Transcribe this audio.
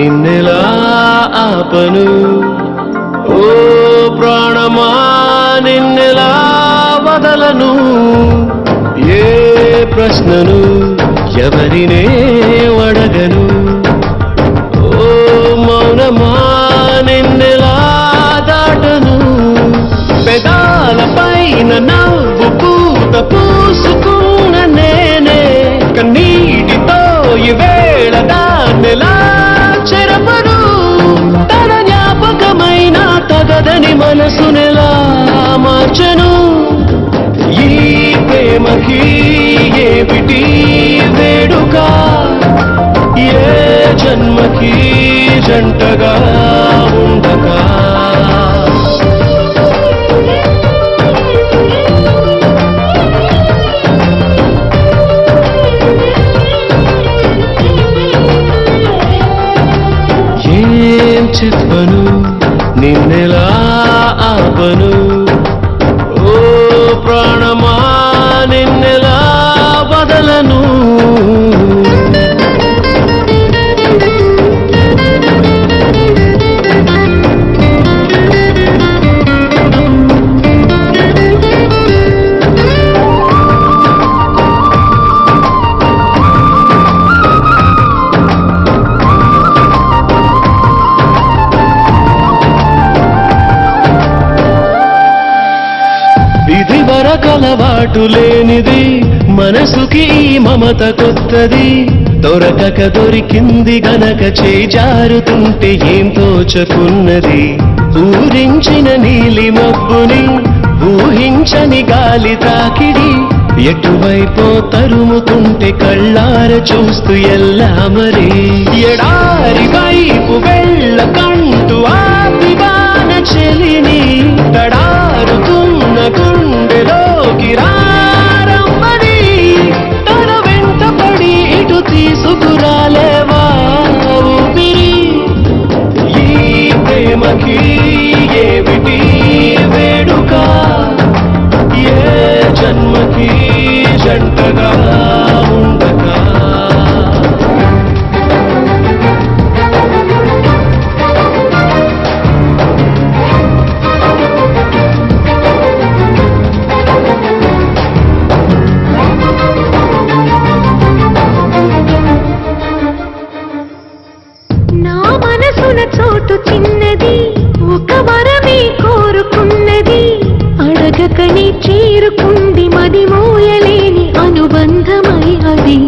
నిన్నెలా ఆపను ఓ ప్రాణమా నిన్నెలా వదలను ఏ ప్రశ్నను ఎవరినే అడగను ఓ మౌనమా నిన్నెలా దాటను పెదాల పైన నవ్వు పూత పూసుకున్న నేనే కన్నీటితో ఈవేళ దాన్నెలా చెరపను తన జ్ఞాపకమైన తగదని మనసునెలా మార్చను ఈ ప్రేమకి ఏమిటి వేడుక ఏ జన్మకి జంటగా ఉండగా ఏం చెప్పను నిన్నెలా ఆపను ఓ ప్రాణమా నిన్నెలా వదలను ఇది వరకలవాటు లేనిది మనసుకి ఈ మమత కొత్తది దొరకక దొరికింది గనక చేజారుతుంటే ఏం తోచకున్నది ఊరించిన నీలి మబ్బుని ఊహించని గాలి తాకిడి ఎటువైపో తరుముతుంటే కళ్ళార చూస్తూ ఎల్లా మరి ఎడారి వైపు వెళ్ళకంటూ ఆపివాన చెలిని తడారుతున్న గుండెలోకి రారమ్మని తన వెంట పడి ఇటు తీసుకురాలేవా ఊపిరి ఈ ప్రేమకి ఏమిటి వేడుక ఏ జన్మకి జంటగా ఉండగా నా మనసున చోటు చిన్నది ఒక వరమే కోరుకున్నది అడగకని చేరుకుంది మది మోయలేని అనుబంధమై అది